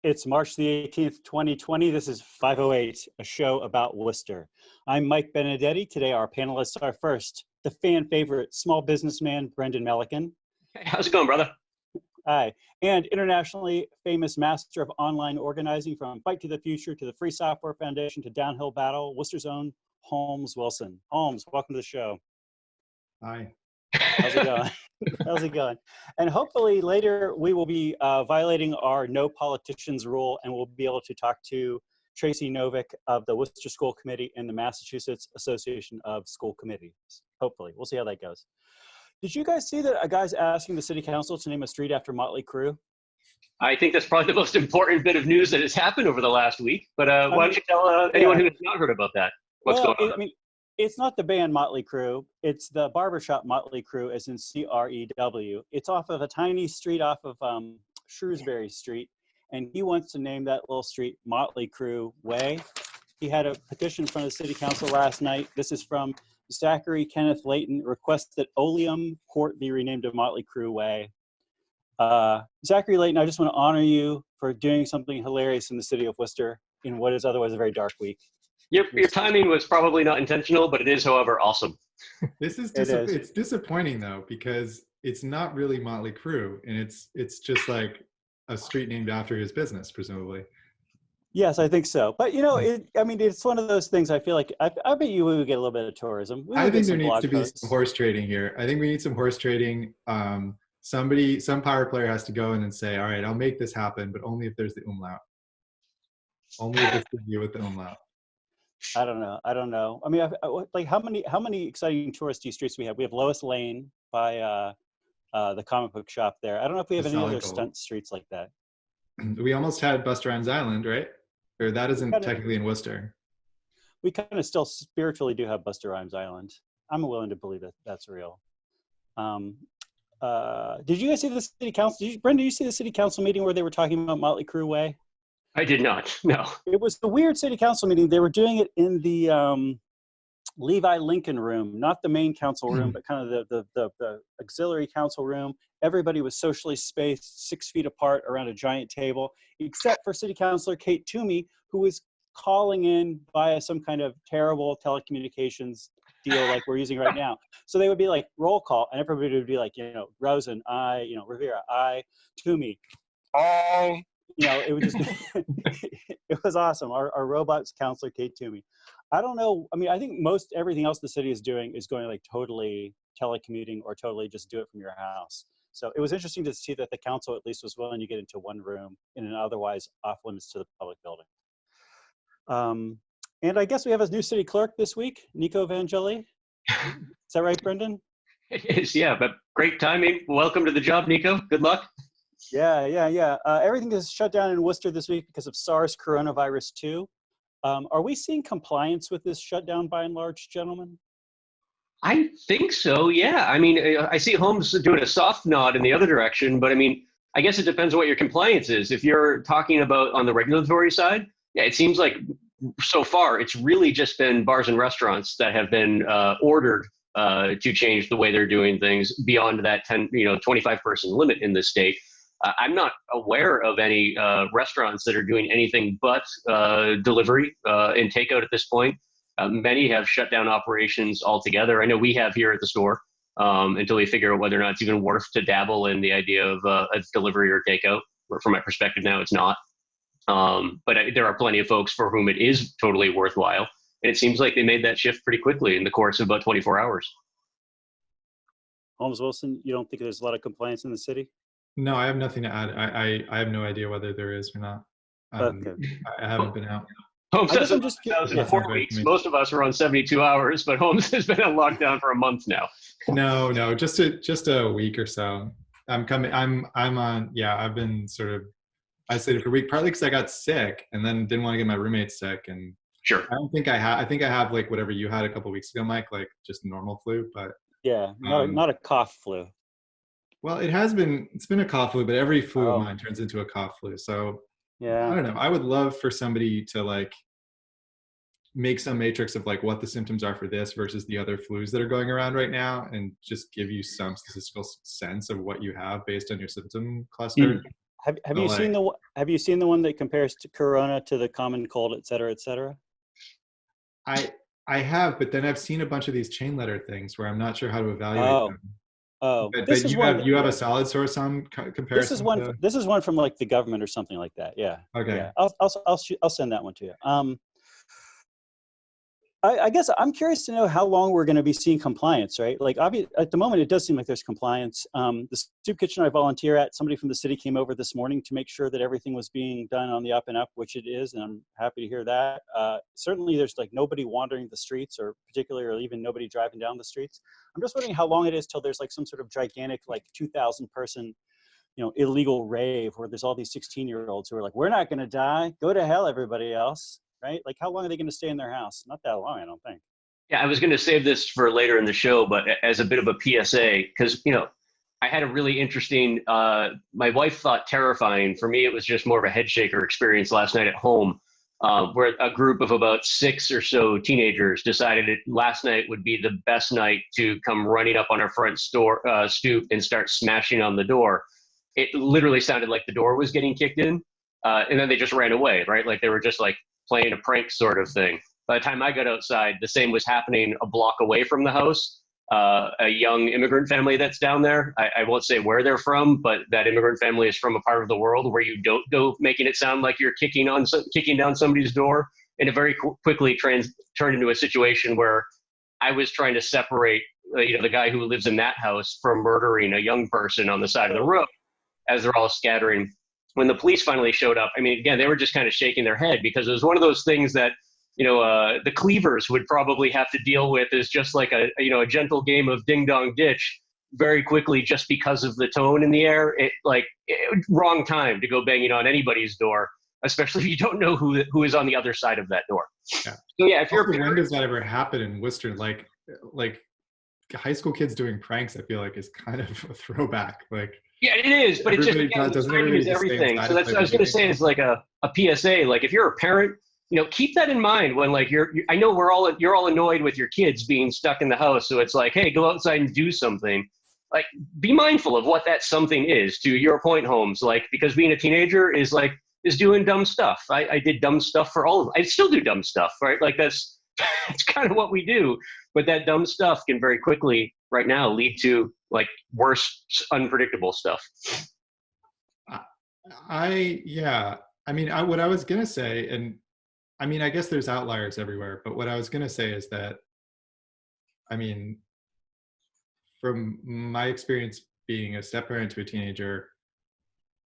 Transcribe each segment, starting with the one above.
It's March the 18th, 2020. This is 508, a show about Worcester. I'm Mike Benedetti. Today, our panelists are first, the fan favorite small businessman, Brendan Melican. Hey, how's it going, brother? Hi. And internationally famous master of online organizing, from Fight to the Future to the Free Software Foundation to Downhill Battle, Worcester's own Holmes Wilson. Holmes, welcome to the show. Hi. How's it going? How's it going? And hopefully later we will be violating our no politicians rule, and we'll be able to talk to Tracy Novick of the Worcester School Committee and the Massachusetts Association of School Committees. Hopefully. We'll see how that goes. Did you guys see that a guy's asking the city council to name a street after Motley Crue? I think that's probably the most important bit of news that has happened over the last week. But why don't you tell anyone who has not heard about that what's going on? It's not the band Motley Crue. It's the barbershop Motley Crue, as in C-R-E-W. It's off of a tiny street off of Shrewsbury Street, and he wants to name that little street Motley Crue Way. He had a petition from the city council last night. This is from Zachary Kenneth Layton, requests that Oleum Court be renamed to Motley Crue Way. Zachary Layton, I just want to honor you for doing something hilarious in the city of Worcester in what is otherwise a very dark week. Your timing was probably not intentional, but it is, however, awesome. It's disappointing though, because it's not really Motley Crue, and it's just like a street named after his business, presumably. Yes, I think so. But you know, it's one of those things. I feel like I bet you we would get a little bit of tourism. I think there needs to be some horse trading here. I think we need some horse trading. Some power player has to go in and say, all right, I'll make this happen, but only if there's the umlaut. Only if it's the view with the umlaut. I don't know. I mean, like how many exciting touristy streets we have? We have Lois Lane by the comic book shop there. I don't know if we have any other stunt streets like that. We almost had Buster Rhymes Island, right? Or that isn't technically in Worcester. We kind of still spiritually do have Buster Rhymes Island. I'm willing to believe that that's real. Did you guys see the city council? Brendan, did you see the city council meeting where they were talking about Motley Crue Way? I did not, no. It was a weird city council meeting. They were doing it in the Levi Lincoln room, not the main council room, but kind of the auxiliary council room. Everybody was socially spaced 6 feet apart around a giant table, except for City Councilor Kate Toomey, who was calling in via some kind of terrible telecommunications deal like we're using right now. So they would be like roll call, and everybody would be like, Rosen, I, Rivera, I, Toomey, I. It would just it was awesome. Our robots counselor, Kate Toomey. I don't know. I mean, I think everything else the city is doing is going like totally telecommuting or totally just do it from your house. So it was interesting to see that the council at least was willing to get into one room in an otherwise off limits to the public building. And I guess we have a new city clerk this week, Nico Vangeli. Is that right, Brendan? It is, yeah, but great timing. Welcome to the job, Nico. Good luck. Yeah. Everything is shut down in Worcester this week because of SARS-CoV-2. Are we seeing compliance with this shutdown by and large, gentlemen? I think so, yeah. I mean, I see Holmes doing a soft nod in the other direction, but I mean, I guess it depends on what your compliance is. If you're talking about on the regulatory side, yeah, it seems like so far it's really just been bars and restaurants that have been ordered to change the way they're doing things beyond that 25-person limit in the state. I'm not aware of any restaurants that are doing anything but delivery and takeout at this point. Many have shut down operations altogether. I know we have here at the store until we figure out whether or not it's even worth to dabble in the idea of a delivery or takeout. From my perspective now, it's not. But there are plenty of folks for whom it is totally worthwhile. And it seems like they made that shift pretty quickly in the course of about 24 hours. Holmes Wilson, you don't think there's a lot of compliance in the city? No, I have nothing to add. I have no idea whether there is or not. Okay. I haven't been out. Holmes has been locked down 4 weeks. Most of us are on 72 hours, but Holmes has been on lockdown for a month now. No, just a week or so. I'm on. Yeah, I've been sort of isolated for a week, partly because I got sick and then didn't want to get my roommates sick. And sure, I don't think I have. I think I have like whatever you had a couple of weeks ago, Mike, like just normal flu. But yeah, not a cough flu. Well, it's been a cough flu, but every flu of mine turns into a cough flu. So yeah, I don't know. I would love for somebody to like make some matrix of like what the symptoms are for this versus the other flus that are going around right now, and just give you some statistical sense of what you have based on your symptom cluster. Have you seen the one that compares to Corona to the common cold, et cetera, et cetera? I have, but then I've seen a bunch of these chain letter things where I'm not sure how to evaluate them. But you have a solid source on comparison. This is one from like the government or something like that. Yeah. Okay. Yeah. I'll send that one to you. I guess I'm curious to know how long we're going to be seeing compliance, right? Like at the moment, it does seem like there's compliance. The soup kitchen I volunteer at, somebody from the city came over this morning to make sure that everything was being done on the up and up, which it is, and I'm happy to hear that. Certainly there's like nobody wandering the streets, or particularly, or even nobody driving down the streets. I'm just wondering how long it is till there's like some sort of gigantic, like 2,000 person, illegal rave where there's all these 16-year-olds who are like, we're not going to die. Go to hell, everybody else. Right? Like, how long are they going to stay in their house? Not that long, I don't think. Yeah, I was going to save this for later in the show, but as a bit of a PSA, because, I had a really interesting, my wife thought terrifying. For me, it was just more of a head shaker experience last night at home, where a group of about 6 or so teenagers decided last night would be the best night to come running up on our front stoop and start smashing on the door. It literally sounded like the door was getting kicked in, and then they just ran away, right? Like they were just like playing a prank sort of thing. By the time I got outside, the same was happening a block away from the house. A young immigrant family that's down there. I won't say where they're from, but that immigrant family is from a part of the world where you don't go making it sound like you're kicking down somebody's door. And it very quickly turned into a situation where I was trying to separate the guy who lives in that house from murdering a young person on the side of the road as they're all scattering. When the police finally showed up, I mean, again, they were just kind of shaking their head because it was one of those things that, the cleavers would probably have to deal with is just like a gentle game of ding dong ditch very quickly just because of the tone in the air. Wrong time to go banging on anybody's door, especially if you don't know who is on the other side of that door. Yeah. So yeah, if you're when does that ever happen in Worcester? Like high school kids doing pranks, I feel like is kind of a throwback. Like, yeah, it is, but it just timing is everything. So that's what I was going to say is like a PSA. Like if you're a parent, keep that in mind when like I know you're all annoyed with your kids being stuck in the house. So it's like, hey, go outside and do something. Like be mindful of what that something is. To your point, Holmes, like because being a teenager is doing dumb stuff. I did dumb stuff for all of them. I still do dumb stuff, right? Like it's kind of what we do. But that dumb stuff can very quickly right now lead to like worse, unpredictable stuff. What I was going to say, and I mean, I guess there's outliers everywhere, but what I was going to say is that, I mean, from my experience being a step-parent to a teenager,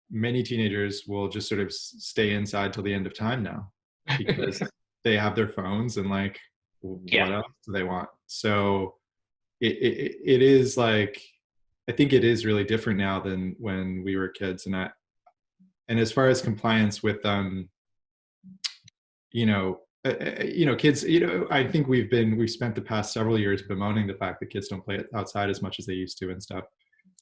many teenagers will just sort of stay inside till the end of time now because they have their phones and like, what else do they want? So it is like, I think it is really different now than when we were kids. And as far as compliance with, kids, I think we've spent the past several years bemoaning the fact that kids don't play outside as much as they used to and stuff.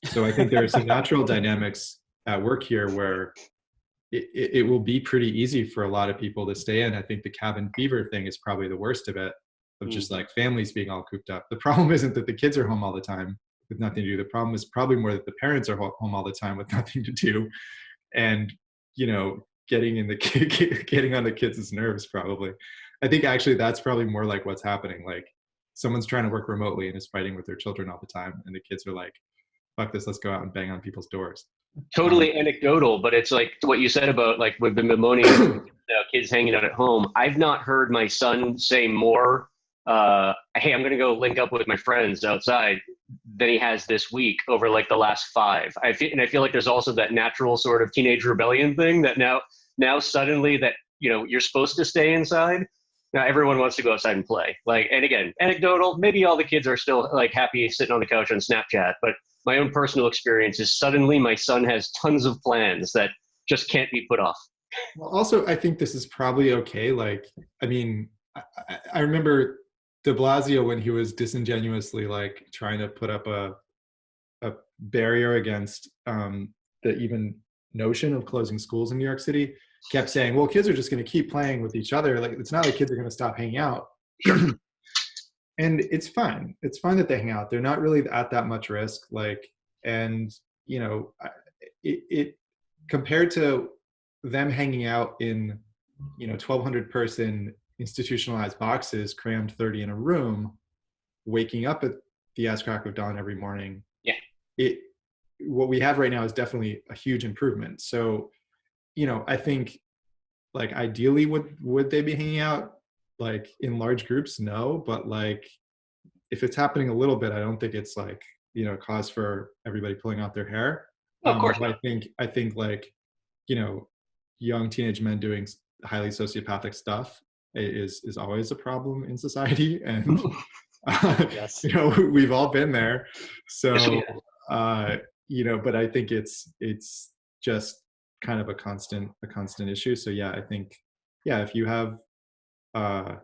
So I think there are some natural dynamics at work here where it will be pretty easy for a lot of people to stay in. I think the cabin fever thing is probably the worst of it, of just like families being all cooped up. The problem isn't that the kids are home all the time with nothing to do. The problem is probably more that the parents are home all the time with nothing to do. And, getting on the kids' nerves probably. I think actually that's probably more like what's happening. Like someone's trying to work remotely and is fighting with their children all the time. And the kids are like, fuck this, let's go out and bang on people's doors. Totally anecdotal, but it's like what you said about like we've been bemoaning kids hanging out at home. I've not heard my son say more, hey, I'm going to go link up with my friends outside than he has this week over like the last 5. I feel like there's also that natural sort of teenage rebellion thing that now suddenly that, you're supposed to stay inside. Now everyone wants to go outside and play. Like, and again, anecdotal, maybe all the kids are still like happy sitting on the couch on Snapchat, but my own personal experience is suddenly my son has tons of plans that just can't be put off. Well, also, I think this is probably okay. Like, I mean, I remember de Blasio when he was disingenuously like trying to put up a barrier against the even notion of closing schools in New York City, kept saying, well, kids are just going to keep playing with each other. Like, it's not like kids are going to stop hanging out. And it's fine. It's fine that they hang out. They're not really at that much risk. Like, and, it compared to them hanging out in, 1,200 person institutionalized boxes, crammed 30 in a room, waking up at the ass crack of dawn every morning. Yeah. What we have right now is definitely a huge improvement. So, I think, like, ideally, would they be hanging out like in large groups? No, but like, if it's happening a little bit, I don't think it's like, cause for everybody pulling out their hair. Of course. I think like, young teenage men doing highly sociopathic stuff is always a problem in society, and yes. We've all been there. So, Yes, but I think it's just kind of a constant issue. So yeah, I think, if you have, if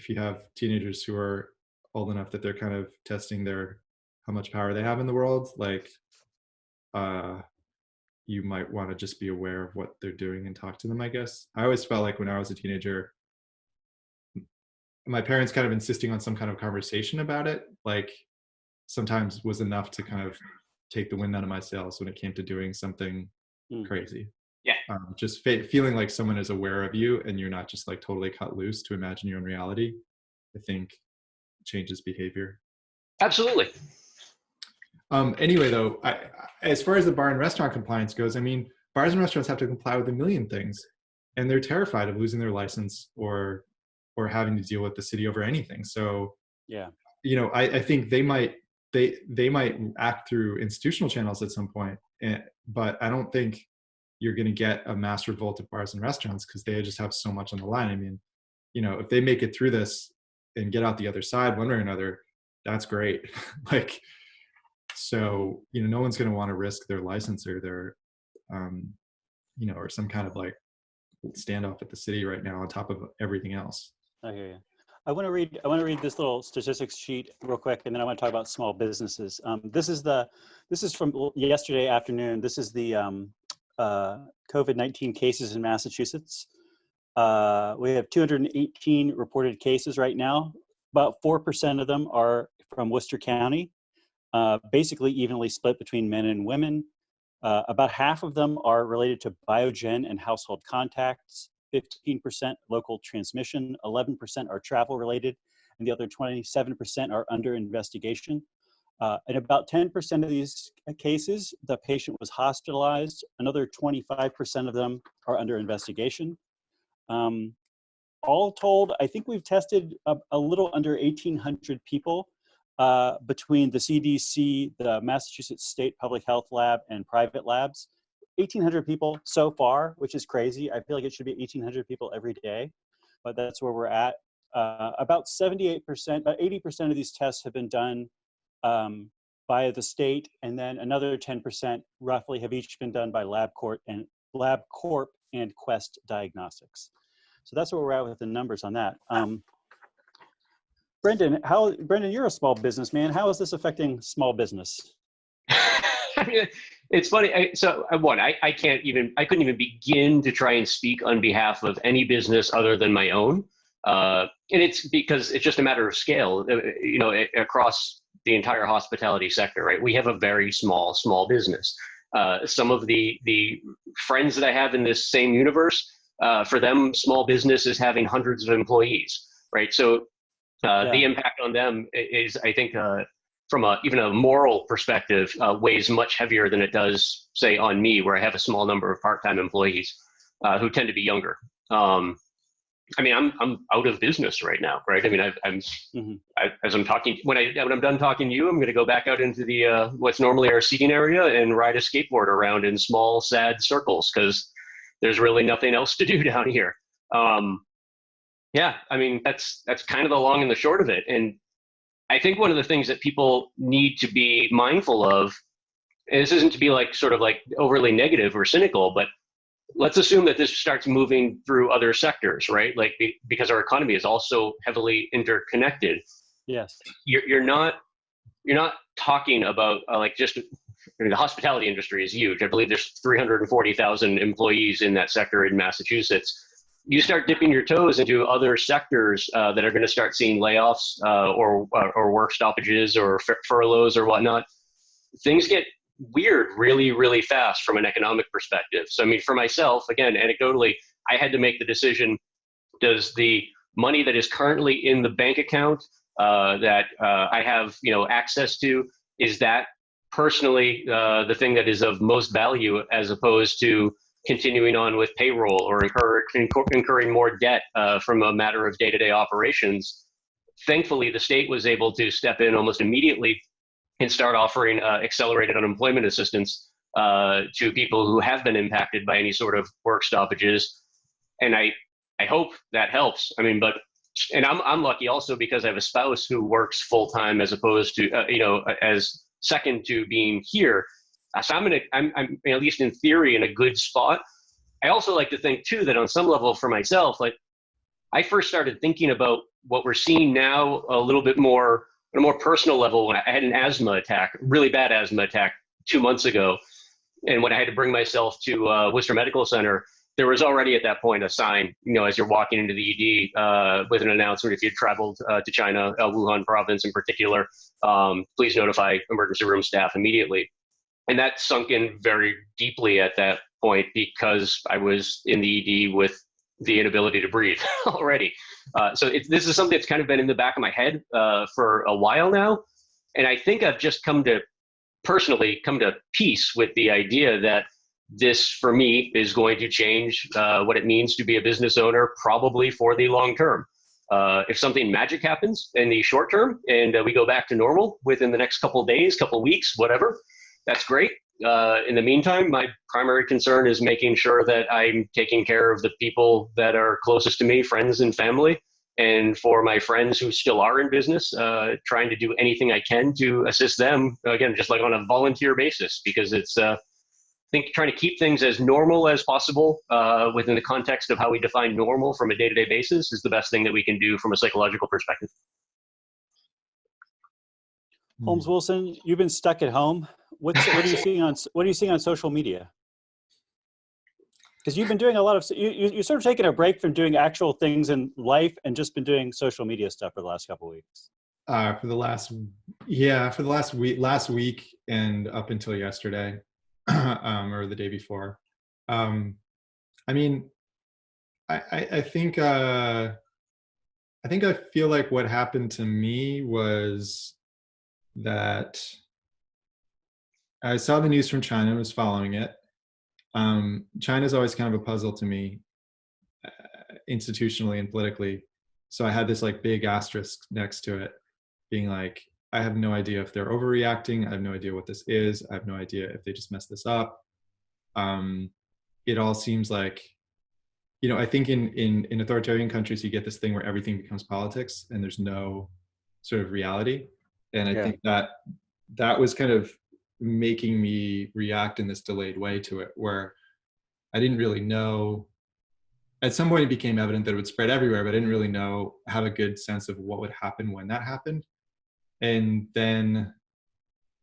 you have teenagers who are old enough that they're kind of testing how much power they have in the world, like, you might want to just be aware of what they're doing and talk to them, I guess. I always felt like when I was a teenager, my parents kind of insisting on some kind of conversation about it, like, sometimes was enough to kind of take the wind out of my sails when it came to doing something crazy. Yeah. Just feeling like someone is aware of you and you're not just like totally cut loose to imagine your own reality, I think changes behavior. Absolutely. Anyway, though, as far as the bar and restaurant compliance goes, I mean, bars and restaurants have to comply with a million things, and they're terrified of losing their license or having to deal with the city over anything. So, yeah, I think they might act through institutional channels at some point, but I don't think you're going to get a mass revolt at bars and restaurants because they just have so much on the line. I mean, if they make it through this and get out the other side one way or another, that's great. Like, so, no one's going to want to risk their license or their, or some kind of like standoff at the city right now on top of everything else. I hear you. I want to read this little statistics sheet real quick, and then I want to talk about small businesses. This is from yesterday afternoon. This is the COVID-19 cases in Massachusetts. We have 218 reported cases right now. About 4% of them are from Worcester County, basically evenly split between men and women. About half of them are related to biogen and household contacts. 15% local transmission, 11% are travel related, and the other 27% are under investigation. In about 10% of these cases, the patient was hospitalized. Another 25% of them are under investigation. All told, I think we've tested a little under 1,800 people between the CDC, the Massachusetts State Public Health Lab, and private labs. 1,800 people so far, which is crazy. I feel like it should be 1,800 people every day, but that's where we're at. About 78%, about 80% of these tests have been done by the state, and then another 10% roughly have each been done by LabCorp and Quest Diagnostics. So that's where we're at with the numbers on that. Brendan, you're a small businessman. How is this affecting small business? I mean, it's funny. I couldn't even begin to try and speak on behalf of any business other than my own. And it's because it's just a matter of scale, across the entire hospitality sector, right? We have a very small business. Some of the friends that I have in this same universe, for them, small business is having hundreds of employees, right? So the impact on them is, I think, from even a moral perspective, weighs much heavier than it does, say, on me, where I have a small number of part-time employees who tend to be younger. I mean, I'm out of business right now, right? I mean, as I'm talking, when I'm done talking to you, I'm going to go back out into the what's normally our seating area and ride a skateboard around in small, sad circles because there's really nothing else to do down here. Yeah, I mean, that's kind of the long and the short of it. And I think one of the things that people need to be mindful of, and this isn't to be like sort of like overly negative or cynical, but let's assume that this starts moving through other sectors, right? Like because our economy is also heavily interconnected. Yes. You're not talking about like just the hospitality industry is huge. I believe there's 340,000 employees in that sector in Massachusetts. You start dipping your toes into other sectors that are going to start seeing layoffs or work stoppages or furloughs or whatnot. Things get weird really, really fast from an economic perspective. So, I mean, for myself, again, anecdotally, I had to make the decision, does the money that is currently in the bank account that I have, access to, is that personally the thing that is of most value, as opposed to continuing on with payroll or incurring more debt from a matter of day-to-day operations? Thankfully, the state was able to step in almost immediately and start offering accelerated unemployment assistance to people who have been impacted by any sort of work stoppages. And I hope that helps. I mean, and I'm lucky also because I have a spouse who works full time as opposed to, as second to being here. So I'm at least in theory in a good spot. I also like to think too that on some level for myself, like I first started thinking about what we're seeing now a little bit more on a more personal level when I had an asthma attack, really bad asthma attack 2 months ago. And when I had to bring myself to Worcester Medical Center, there was already at that point a sign, as you're walking into the ED with an announcement, if you'd traveled to China, Wuhan province in particular, please notify emergency room staff immediately. And that sunk in very deeply at that point because I was in the ED with the inability to breathe already. So this is something that's kind of been in the back of my head for a while now. And I think I've just personally come to peace with the idea that this, for me, is going to change what it means to be a business owner, probably for the long term. If something magic happens in the short term and we go back to normal within the next couple of days, couple of weeks, whatever, that's great. In the meantime, my primary concern is making sure that I'm taking care of the people that are closest to me, friends and family. And for my friends who still are in business, trying to do anything I can to assist them, again, just like on a volunteer basis, because it's, I think, trying to keep things as normal as possible within the context of how we define normal from a day-to-day basis is the best thing that we can do from a psychological perspective. Holmes Wilson, you've been stuck at home. What are you seeing on social media? Because you've been doing a lot of, you're sort of taking a break from doing actual things in life and just been doing social media stuff for the last couple of weeks. For the last week and up until yesterday, or the day before. I mean, I think I feel like what happened to me was that I saw the news from China and was following it. China's always kind of a puzzle to me, institutionally and politically. So I had this like big asterisk next to it, being like, I have no idea if they're overreacting. I have no idea what this is. I have no idea if they just messed this up. It all seems like, I think in authoritarian countries, you get this thing where everything becomes politics and there's no sort of reality. And I think that was kind of making me react in this delayed way to it, where I didn't really know. At some point it became evident that it would spread everywhere, but I didn't really have a good sense of what would happen when that happened. And then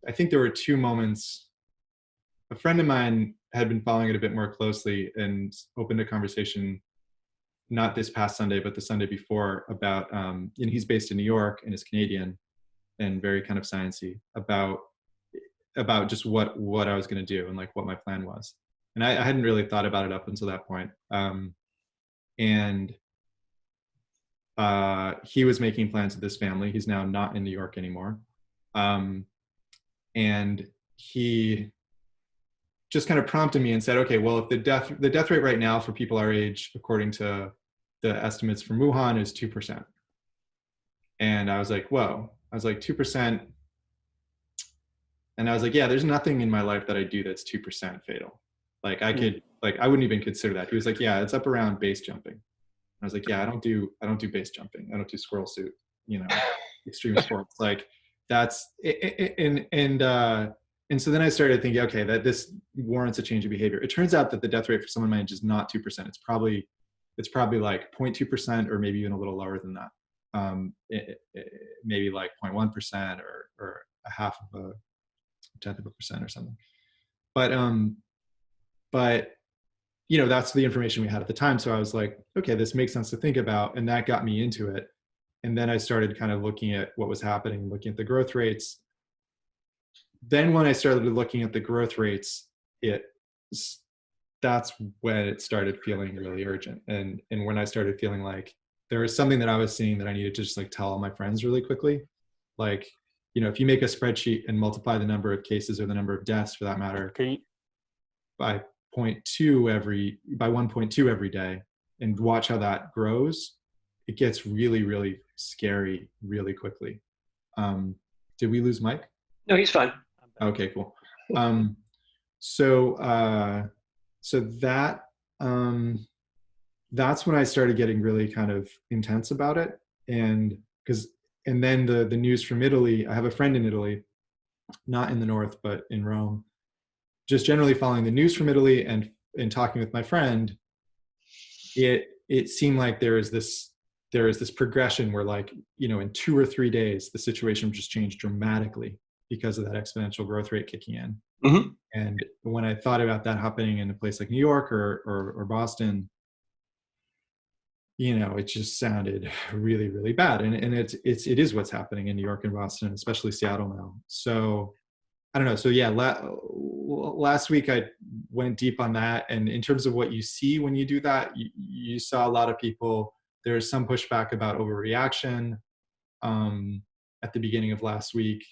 I think there were two moments. A friend of mine had been following it a bit more closely and opened a conversation, not this past Sunday, but the Sunday before, about, he's based in New York and is Canadian and very kind of sciencey, about just what I was going to do and like what my plan was. And I hadn't really thought about it up until that point. And he was making plans with his family. He's now not in New York anymore. And he just kind of prompted me and said, okay, well, if the death rate right now for people our age, according to the estimates from Wuhan, is 2%. And I was like, whoa. I was like, 2%. And I was like, yeah, there's nothing in my life that I do that's 2% fatal. Like I wouldn't even consider that. He was like, yeah, it's up around base jumping. I was like, yeah, I don't do base jumping. I don't do squirrel suit, extreme sports. Like that's and so then I started thinking, okay, that this warrants a change of behavior. It turns out that the death rate for someone my age is not 2%. It's probably like 0.2% or maybe even a little lower than that. Maybe like 0.1% or a half of a tenth of a percent or something. But that's the information we had at the time. So I was like, okay, this makes sense to think about. And that got me into it. And then I started kind of looking at what was happening, looking at the growth rates. then when I started looking at the growth rates, that's when it started feeling really urgent. And when I started feeling like there was something that I was seeing that I needed to just like tell all my friends really quickly. Like, you know, if you make a spreadsheet and multiply the number of cases or the number of deaths for that matter by 1.2 every day and watch how that grows, it gets really, really scary really quickly. Did we lose Mike? No, he's fine. Okay, cool. So that's when I started getting really kind of intense about it. And then the news from Italy, I have a friend in Italy, not in the north, but in Rome, just generally following the news from Italy and talking with my friend, it seemed like there is this progression where, like, you know, in 2 or 3 days, the situation just changed dramatically because of that exponential growth rate kicking in. Mm-hmm. And when I thought about that happening in a place like New York or Boston, you know, it just sounded really, really bad. And it is what's happening in New York and Boston, especially Seattle now. So I don't know. So yeah, last week I went deep on that. And in terms of what you see when you do that, you saw a lot of people, there's some pushback about overreaction at the beginning of last week.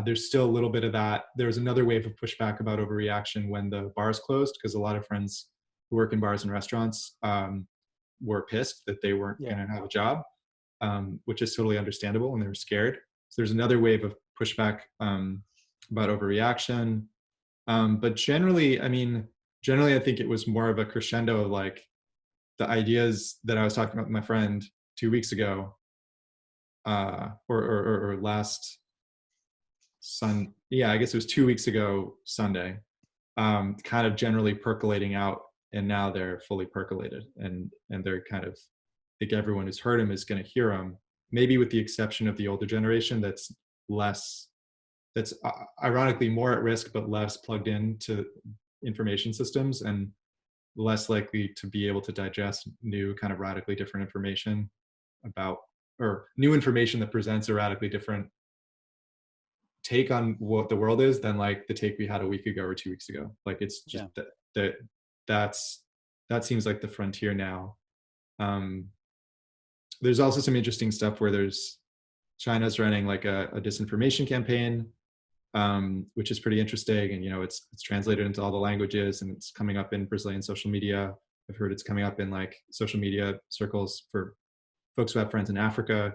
There's still a little bit of that. There was another wave of pushback about overreaction when the bars closed, because a lot of friends who work in bars and restaurants were pissed that they weren't going to have a job, which is totally understandable, and they were scared. So there's another wave of pushback about overreaction. But generally, I think it was more of a crescendo of like the ideas that I was talking about with my friend 2 weeks ago, or last Sunday. Yeah, I guess it was 2 weeks ago Sunday, kind of generally percolating out, and now they're fully percolated, and they're kind of, I think everyone who's heard him is going to hear him, maybe with the exception of the older generation that's ironically more at risk, but less plugged into information systems and less likely to be able to digest new kind of radically different information or new information that presents a radically different take on what the world is than like the take we had a week ago or 2 weeks ago. Like, it's just that seems like the frontier now. There's also some interesting stuff where China's running like a disinformation campaign, which is pretty interesting. And, you know, it's translated into all the languages, and it's coming up in Brazilian social media. I've heard it's coming up in like social media circles for folks who have friends in Africa,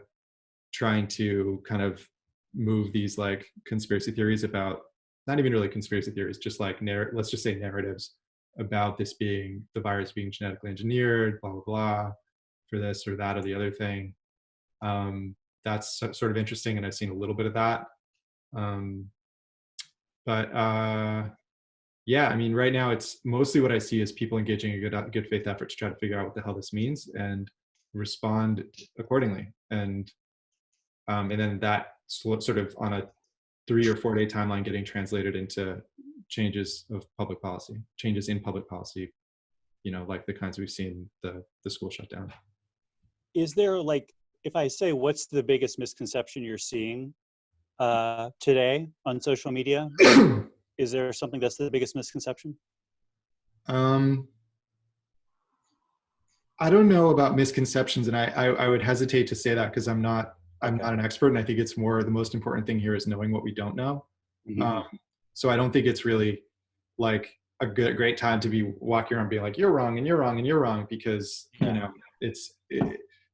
trying to kind of move these like conspiracy theories about, not even really conspiracy theories, just like let's just say narratives about the virus being genetically engineered, blah, blah, blah, for this or that or the other thing. That's sort of interesting, and I've seen a little bit of that. Yeah, I mean, right now it's mostly what I see is people engaging a good faith effort to try to figure out what the hell this means and respond accordingly. And then that sort of on a 3 or 4 day timeline getting translated into changes in public policy, you know, like the kinds we've seen, the school shutdown. Is there, like, if I say, what's the biggest misconception you're seeing today on social media? Is there something that's the biggest misconception? I don't know about misconceptions, and I would hesitate to say that because I'm not an expert, and I think it's more, the most important thing here is knowing what we don't know. Mm-hmm. So I don't think it's really like a great time to be walking around being like, you're wrong and you're wrong and you're wrong, because you know,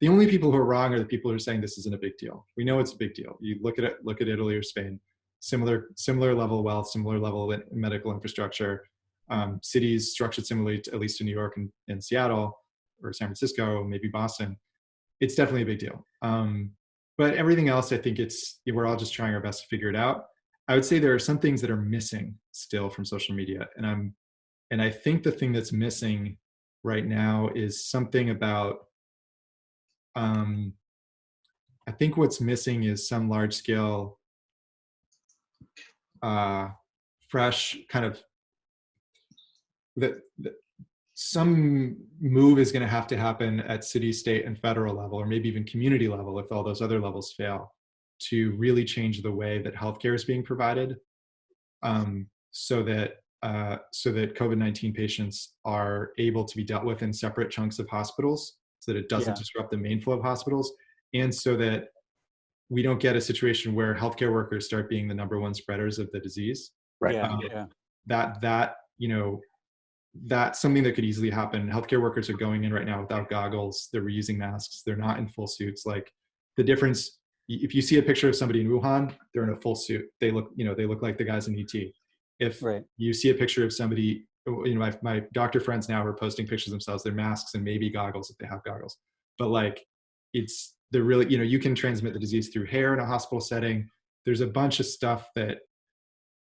the only people who are wrong are the people who are saying this isn't a big deal. We know it's a big deal. You look at Italy or Spain, similar level of wealth, similar level of medical infrastructure, cities structured similarly to, at least to New York and Seattle or San Francisco, maybe Boston. It's definitely a big deal. But everything else, I think we're all just trying our best to figure it out. I would say there are some things that are missing still from social media. And I think the thing that's missing right now is something about, I think what's missing is some large scale, fresh kind of, some move is going to have to happen at city, state, and federal level, or maybe even community level if all those other levels fail, to really change the way that healthcare is being provided. so that COVID-19 patients are able to be dealt with in separate chunks of hospitals, so that it doesn't disrupt the main flow of hospitals, and so that we don't get a situation where healthcare workers start being the number one spreaders of the disease. Right. That's something that could easily happen. Healthcare workers are going in right now without goggles. They're reusing masks. They're not in full suits. Like, the difference, if you see a picture of somebody in Wuhan, they're in a full suit. They look like the guys in ET. If you see a picture of somebody, my doctor friends now are posting pictures of themselves, their masks and maybe goggles if they have goggles. But like, they're really, you can transmit the disease through hair in a hospital setting. There's a bunch of stuff that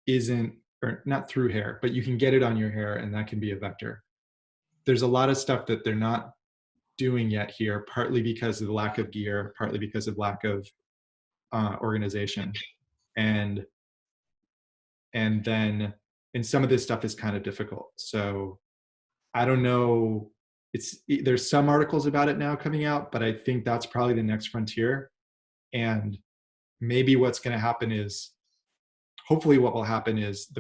isn't, or not through hair, but you can get it on your hair and that can be a vector. There's a lot of stuff that they're not doing yet here, partly because of the lack of gear, partly because of lack of organization. And some of this stuff is kind of difficult. So I don't know, there's some articles about it now coming out, but I think that's probably the next frontier. And maybe what's going to happen is, hopefully what will happen is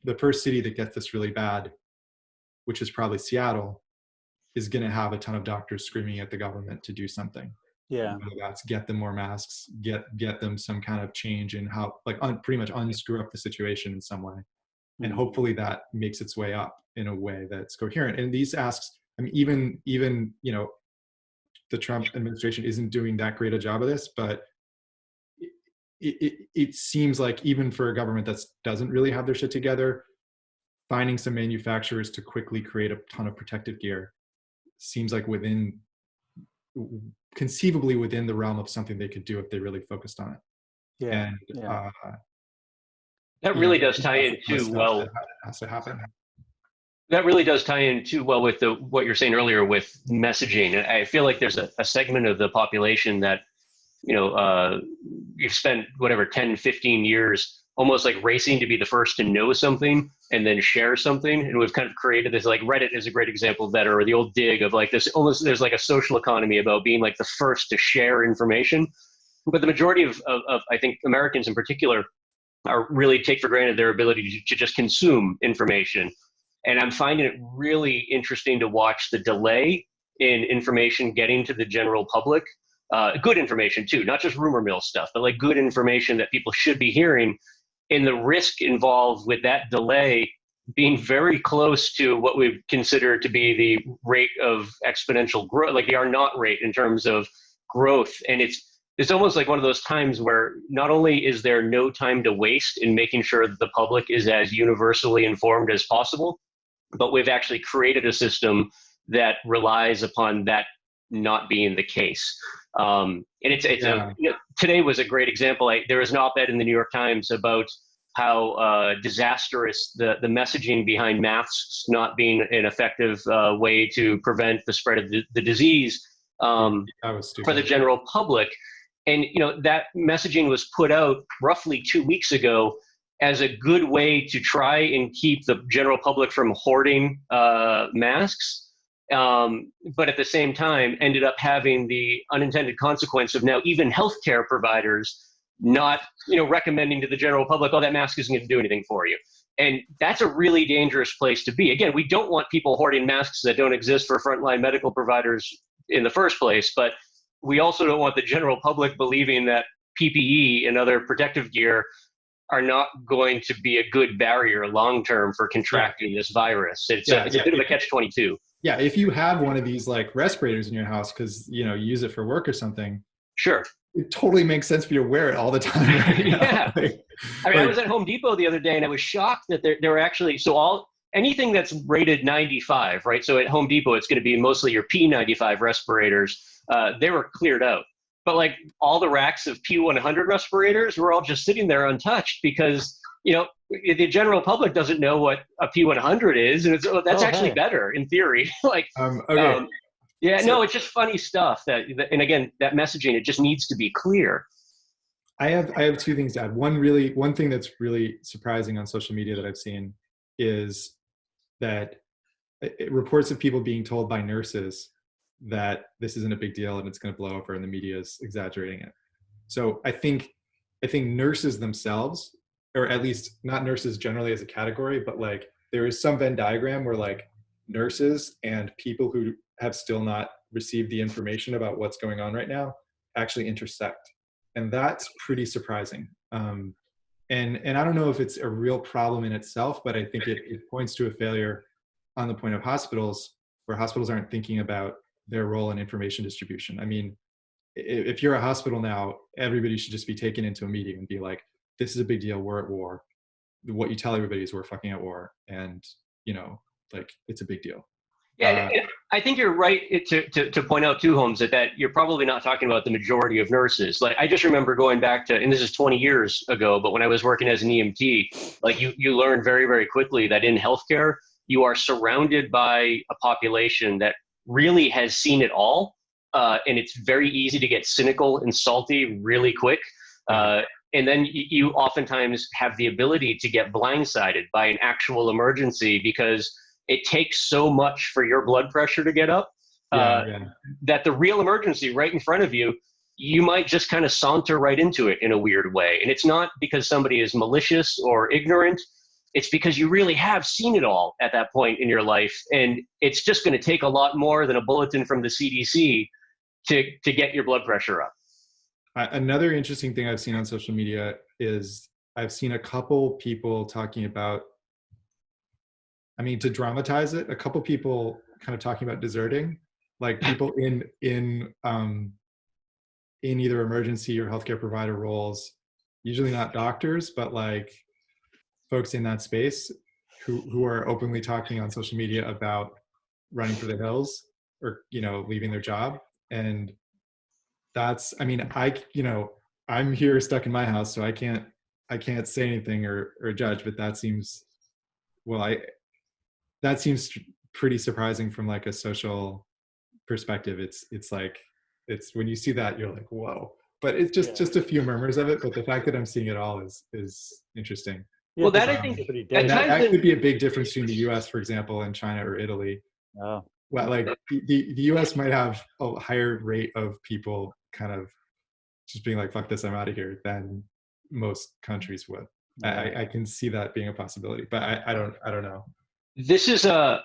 the first city that gets this really bad, which is probably Seattle, is going to have a ton of doctors screaming at the government to do something. Yeah. Whether that's get them more masks, get them some kind of change in how, like, pretty much unscrew up the situation in some way. And hopefully that makes its way up in a way that's coherent. And these asks, I mean, even the Trump administration isn't doing that great a job of this, but it seems like even for a government that doesn't really have their shit together, finding some manufacturers to quickly create a ton of protective gear seems like conceivably within the realm of something they could do if they really focused on it. Yeah. And that really does tie in too well. That has to happen. That really does tie in too well with what you're saying earlier with messaging. I feel like there's a segment of the population that, you've spent 10, 15 years almost like racing to be the first to know something and then share something. And we've kind of created this, like Reddit is a great example of that, or the old dig of like this, almost there's like a social economy about being like the first to share information. But the majority of I think Americans in particular are really take for granted their ability to just consume information. And I'm finding it really interesting to watch the delay in information getting to the general public. Good information too, not just rumor mill stuff, but like good information that people should be hearing, and the risk involved with that delay being very close to what we consider to be the rate of exponential growth, like the R0 rate in terms of growth. And it's almost like one of those times where not only is there no time to waste in making sure that the public is as universally informed as possible, but we've actually created a system that relies upon that not being the case. And today was a great example. There was an op-ed in the New York Times about how disastrous the messaging behind masks not being an effective way to prevent the spread of the disease for the general public. And that messaging was put out roughly 2 weeks ago as a good way to try and keep the general public from hoarding masks. But at the same time ended up having the unintended consequence of now even healthcare providers not, recommending to the general public, oh, that mask isn't going to do anything for you. And that's a really dangerous place to be. Again, we don't want people hoarding masks that don't exist for frontline medical providers in the first place, but we also don't want the general public believing that PPE and other protective gear are not going to be a good barrier long-term for contracting this virus. It's a bit of a catch-22. Yeah, if you have one of these like respirators in your house because you use it for work or something, sure, it totally makes sense for you to wear it all the time. Right? Yeah, I was at Home Depot the other day and I was shocked that there were actually anything that's rated 95, right? So at Home Depot it's going to be mostly your P95 respirators. They were cleared out, but like all the racks of P100 respirators were all just sitting there untouched because the general public doesn't know what a P100 is, and that's actually better in theory. It's just funny stuff and again, that messaging, it just needs to be clear. I have two things to add. One thing that's really surprising on social media that I've seen is that reports of people being told by nurses that this isn't a big deal and it's going to blow over and the media is exaggerating it. So I think nurses themselves or at least not nurses generally as a category, but like there is some Venn diagram where like nurses and people who have still not received the information about what's going on right now actually intersect. And that's pretty surprising. And I don't know if it's a real problem in itself, but I think it points to a failure on the point of hospitals, where hospitals aren't thinking about their role in information distribution. I mean, if you're a hospital now, everybody should just be taken into a meeting and be like, this is a big deal, we're at war. What you tell everybody is we're fucking at war. And, you know, like, it's a big deal. Yeah, I think you're right to point out too, Holmes, that you're probably not talking about the majority of nurses. Like, I just remember going back to, and this is 20 years ago, but when I was working as an EMT, like you learn very, very quickly that in healthcare, you are surrounded by a population that really has seen it all. And it's very easy to get cynical and salty really quick. And then you oftentimes have the ability to get blindsided by an actual emergency because it takes so much for your blood pressure to get up that the real emergency right in front of you, you might just kind of saunter right into it in a weird way. And it's not because somebody is malicious or ignorant. It's because you really have seen it all at that point in your life. And it's just going to take a lot more than a bulletin from the CDC to get your blood pressure up. Another interesting thing I've seen on social media is I've seen a couple people talking about, I mean, to dramatize it, a couple people kind of talking about deserting, like people in either emergency or healthcare provider roles, usually not doctors, but like folks in that space who are openly talking on social media about running for the hills or, you know, leaving their job. And that's, I mean, I'm here stuck in my house, so I can't say anything or judge, but that seems, that seems pretty surprising from like a social perspective. It's like, it's when you see that, you're like, whoa, but it's just a few murmurs of it. But the fact that I'm seeing it all is interesting. Yeah, well, that I think that could be a big difference between the U.S., for example, and China or Italy. Oh. Well, like the U.S. might have a higher rate of people kind of just being like, fuck this, I'm out of here, than most countries would. I can see that being a possibility, but I don't know. This is it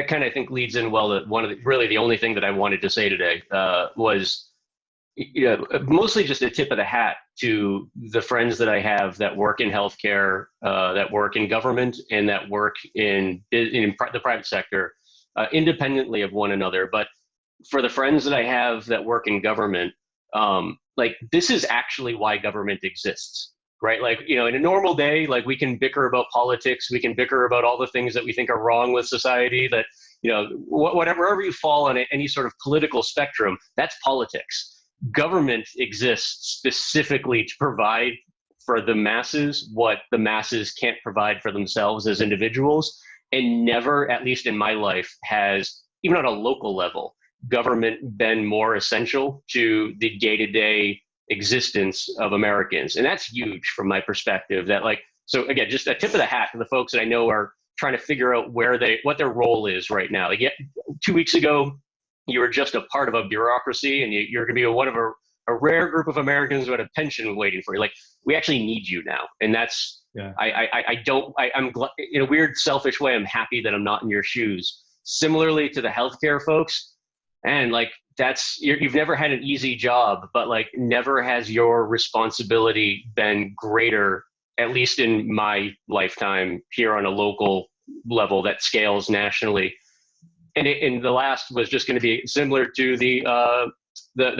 kind of, I think, leads in well to really the only thing that I wanted to say today was, mostly just a tip of the hat to the friends that I have that work in healthcare, that work in government, and that work in the private sector, independently of one another. But for the friends that I have that work in government, like, this is actually why government exists, right? Like, in a normal day, like, we can bicker about politics, we can bicker about all the things that we think are wrong with society, that, wherever you fall on any sort of political spectrum, that's politics. Government exists specifically to provide for the masses what the masses can't provide for themselves as individuals. And never, at least in my life, has, even on a local level, government been more essential to the day-to-day existence of Americans. And that's huge from my perspective. That, like, so again, just a tip of the hat to the folks that I know are trying to figure out what their role is right now. Like, 2 weeks ago, you were just a part of a bureaucracy, and you're going to be one of a rare group of Americans who had a pension waiting for you. Like, we actually need you now. And that's, I'm in a weird selfish way, I'm happy that I'm not in your shoes. Similarly to the healthcare folks, and like, you've never had an easy job, but like, never has your responsibility been greater, at least in my lifetime here on a local level that scales nationally. And the last was just going to be similar to the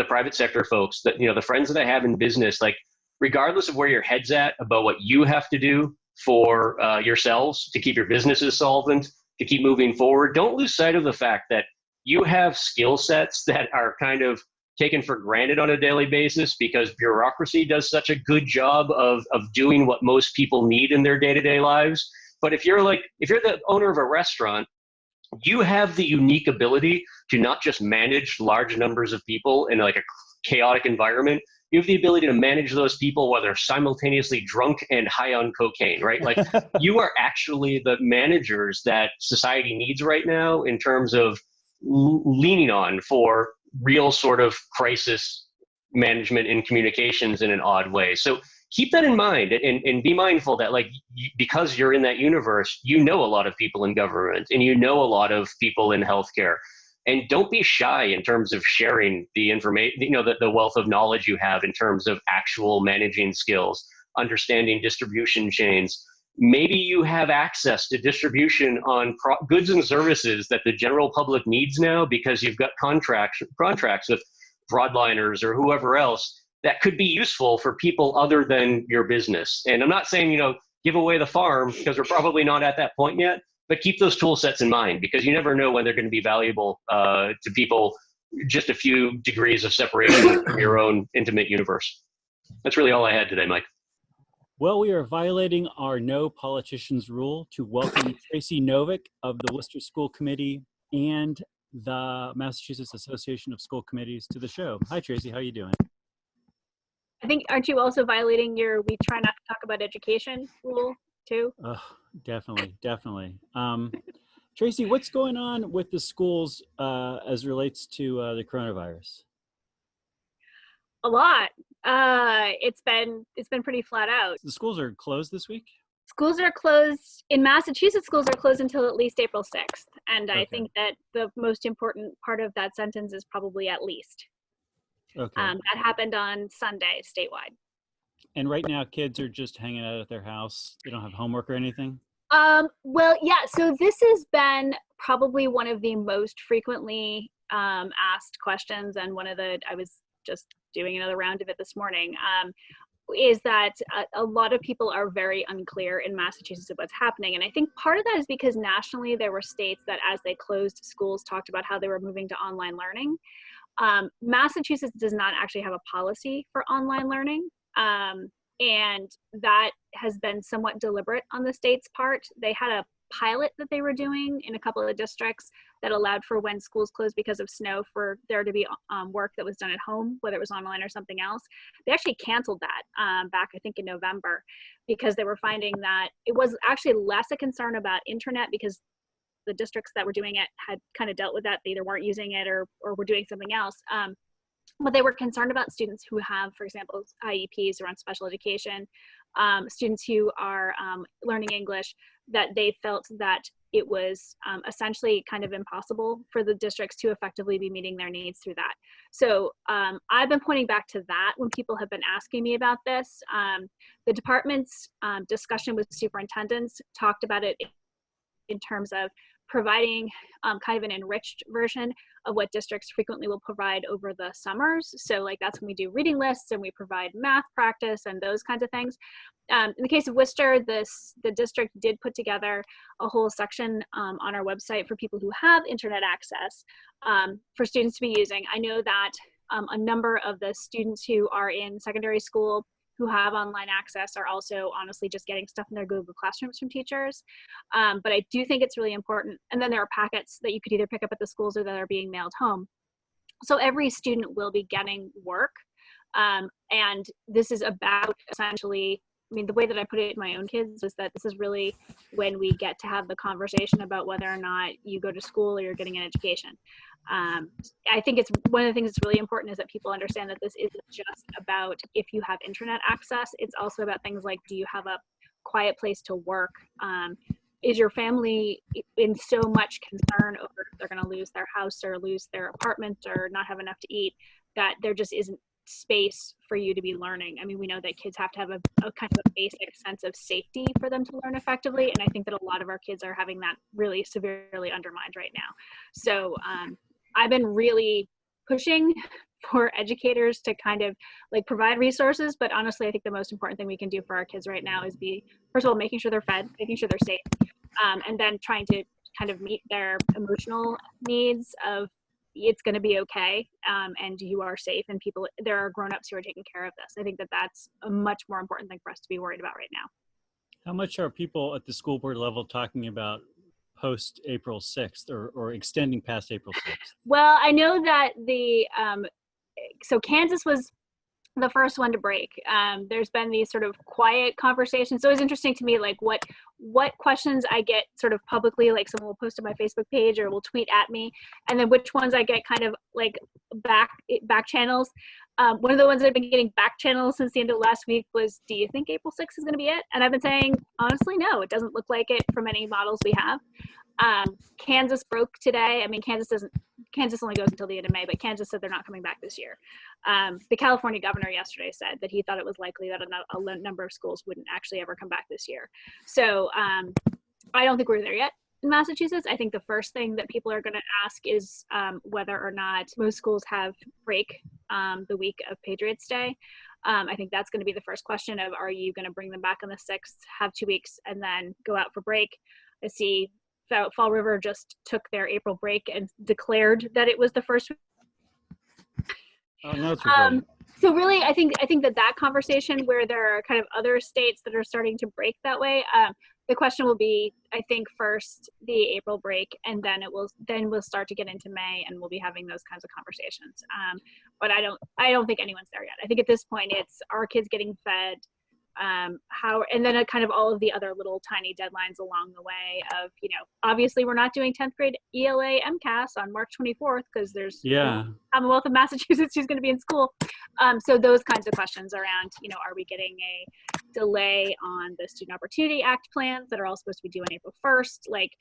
private sector folks, that, the friends that I have in business, like, regardless of where your head's at about what you have to do for yourselves to keep your businesses solvent, to keep moving forward, don't lose sight of the fact that you have skill sets that are kind of taken for granted on a daily basis because bureaucracy does such a good job of doing what most people need in their day-to-day lives. But if you're the owner of a restaurant, you have the unique ability to not just manage large numbers of people in like a chaotic environment. You have the ability to manage those people while they're simultaneously drunk and high on cocaine, right? Like, you are actually the managers that society needs right now in terms of leaning on for real sort of crisis management and communications in an odd way. So keep that in mind and be mindful that like, because you're in that universe, you know a lot of people in government and you know a lot of people in healthcare. And don't be shy in terms of sharing the information, the wealth of knowledge you have in terms of actual managing skills, understanding distribution chains. Maybe you have access to distribution on goods and services that the general public needs now because you've got contracts with broadliners or whoever else that could be useful for people other than your business. And I'm not saying, give away the farm, because we're probably not at that point yet, but keep those tool sets in mind, because you never know when they're going to be valuable to people just a few degrees of separation from your own intimate universe. That's really all I had today, Mike. Well, we are violating our no politicians rule to welcome Tracy Novick of the Worcester School Committee and the Massachusetts Association of School Committees to the show. Hi, Tracy. How are you doing? I think, aren't you also violating your we try not to talk about education rule too? Definitely. Tracy, what's going on with the schools as relates to the coronavirus? A lot. It's been pretty flat out. The schools are closed this week? Schools are closed in Massachusetts. Schools are closed until at least April 6th. And I think that the most important part of that sentence is probably at least. Okay. That happened on Sunday statewide. And right now, kids are just hanging out at their house. They don't have homework or anything? Well, yeah. So this has been probably one of the most frequently asked questions. And I was just doing another round of it this morning, is that a lot of people are very unclear in Massachusetts of what's happening. And I think part of that is because nationally there were states that as they closed schools talked about how they were moving to online learning. Massachusetts does not actually have a policy for online learning. And that has been somewhat deliberate on the state's part. They had a pilot that they were doing in a couple of districts that allowed for when schools closed because of snow for there to be work that was done at home, whether it was online or something else. They actually canceled that back, I think, in November, because they were finding that it was actually less a concern about internet because the districts that were doing it had kind of dealt with that. They either weren't using it or were doing something else. But they were concerned about students who have, for example, IEPs around special education, students who are learning English, that they felt that it was essentially kind of impossible for the districts to effectively be meeting their needs through that. So I've been pointing back to that when people have been asking me about this. The department's discussion with superintendents talked about it in terms of providing kind of an enriched version of what districts frequently will provide over the summers. So like that's when we do reading lists and we provide math practice and those kinds of things. In the case of Worcester, the district did put together a whole section on our website for people who have internet access for students to be using. I know that a number of the students who are in secondary school who have online access are also honestly just getting stuff in their Google Classrooms from teachers. But I do think it's really important. And then there are packets that you could either pick up at the schools or that are being mailed home. So every student will be getting work. And this is about essentially, I mean, the way that I put it to my own kids is that this is really when we get to have the conversation about whether or not you go to school or you're getting an education. I think it's one of the things that's really important is that people understand that this isn't just about if you have internet access. It's also about things like, do you have a quiet place to work? Is your family in so much concern over if they're going to lose their house or lose their apartment or not have enough to eat, that there just isn't space for you to be learning? I mean, we know that kids have to have a kind of a basic sense of safety for them to learn effectively. And I think that a lot of our kids are having that really severely undermined right now. So I've been really pushing for educators to kind of like provide resources. But honestly, I think the most important thing we can do for our kids right now is be, first of all, making sure they're fed, making sure they're safe, and then trying to kind of meet their emotional needs of it's going to be okay, and you are safe, and there are grown-ups who are taking care of this. I think that that's a much more important thing for us to be worried about right now. How much are people at the school board level talking about post April 6th or extending past April 6th? Well, I know that so Kansas was the first one to break. There's been these sort of quiet conversations. So it's interesting to me, like what questions I get sort of publicly, like someone will post on my Facebook page or will tweet at me, and then which ones I get kind of like back channels. One of the ones that I've been getting back channels since the end of last week was, do you think April 6th is going to be it? And I've been saying, honestly, no, it doesn't look like it from any models we have. Kansas broke today. I mean, Kansas only goes until the end of May, but Kansas said they're not coming back this year. The California governor yesterday said that he thought it was likely that a number of schools wouldn't actually ever come back this year. So I don't think we're there yet in Massachusetts. I think the first thing that people are going to ask is whether or not most schools have break the week of Patriots Day. I think that's going to be the first question of, are you going to bring them back on the 6th, have 2 weeks, and then go out for break? I see Fall River just took their April break and declared that it was the first week. Oh, no, it's so really, I think that conversation where there are kind of other states that are starting to break that way, the question will be, I think, first the April break, and then we'll start to get into May, and we'll be having those kinds of conversations. But I don't think anyone's there yet. I think at this point it's, are kids getting fed? And then kind of all of the other little tiny deadlines along the way of, obviously we're not doing 10th grade ELA MCAS on March 24th because there's Commonwealth of Massachusetts who's going to be in school. So those kinds of questions around, are we getting a delay on the Student Opportunity Act plans that are all supposed to be due on April 1st? Like,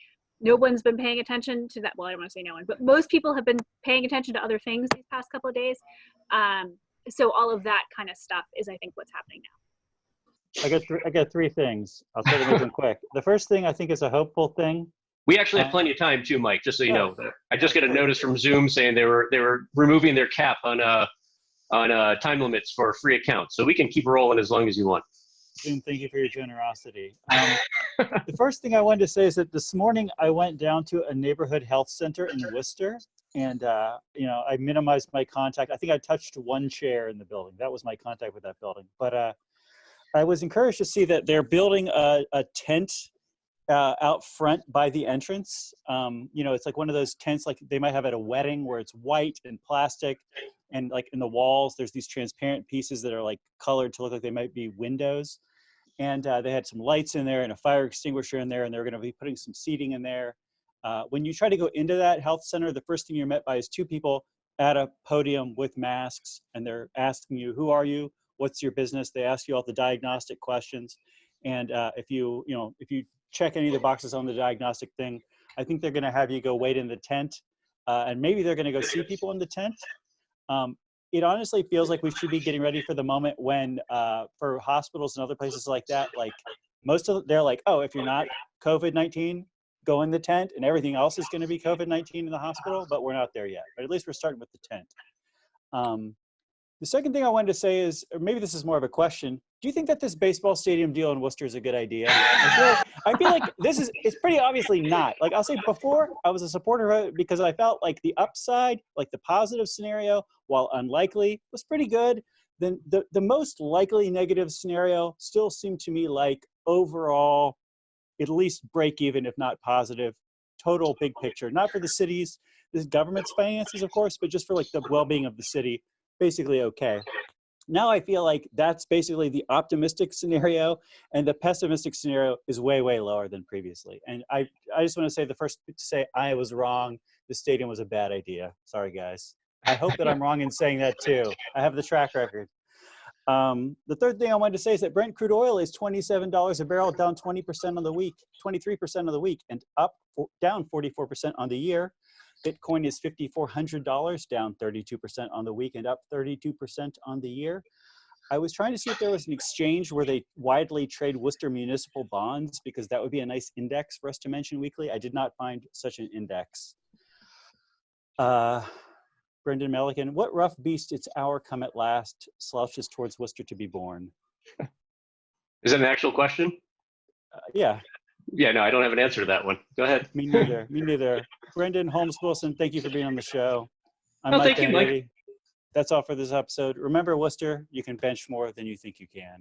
no one's been paying attention to that. Well, I don't want to say no one, but most people have been paying attention to other things these past couple of days. So all of that kind of stuff is, I think, what's happening now. I got three things. I'll try to make them quick. The first thing I think is a hopeful thing. We actually have plenty of time too, Mike. Just so you know, I just got a notice from Zoom saying they were removing their cap on time limits for free accounts, so we can keep rolling as long as you want. Zoom, thank you for your generosity. The first thing I wanted to say is that this morning I went down to a neighborhood health center in Worcester, and I minimized my contact. I think I touched one chair in the building. That was my contact with that building, but. I was encouraged to see that they're building a tent out front by the entrance. It's like one of those tents like they might have at a wedding where it's white and plastic, and like in the walls there's these transparent pieces that are like colored to look like they might be windows. And they had some lights in there and a fire extinguisher in there, and they're going to be putting some seating in there. When you try to go into that health center, the first thing you're met by is two people at a podium with masks, and they're asking you, who are you? What's your business? They ask you all the diagnostic questions. And if you check any of the boxes on the diagnostic thing, I think they're going to have you go wait in the tent, and maybe they're going to go see people in the tent. It honestly feels like we should be getting ready for the moment when for hospitals and other places like that, like they're like, oh, if you're not COVID-19, go in the tent, and everything else is going to be COVID-19 in the hospital, but we're not there yet. But at least we're starting with the tent. The second thing I wanted to say is, or maybe this is more of a question, do you think that this baseball stadium deal in Worcester is a good idea? I feel like it's pretty obviously not. Like, I'll say before, I was a supporter of it because I felt like the upside, like the positive scenario, while unlikely, was pretty good. Then the most likely negative scenario still seemed to me like overall, at least break even, if not positive, total big picture. Not for the cities, the government's finances, of course, but just for like the well-being of the city. Basically okay. Now I feel like that's basically the optimistic scenario, and the pessimistic scenario is way, way lower than previously. And I just want to say I was wrong. The stadium was a bad idea. Sorry, guys. I hope that I'm wrong in saying that too. I have the track record. The third thing I wanted to say is that Brent crude oil is $27 a barrel, down 20% on the week, 23% on the week, and down 44% on the year. Bitcoin is $5,400, down 32% on the week and up 32% on the year. I was trying to see if there was an exchange where they widely trade Worcester municipal bonds, because that would be a nice index for us to mention weekly. I did not find such an index. Brendan Melican, what rough beast its hour come at last, slouches towards Worcester to be born? Is that an actual question? Yeah. Yeah, no, I don't have an answer to that one. Go ahead. Me neither. Brendan, Holmes Wilson, thank you for being on the show. Thank you, Mike. That's all for this episode. Remember, Worcester, you can bench more than you think you can.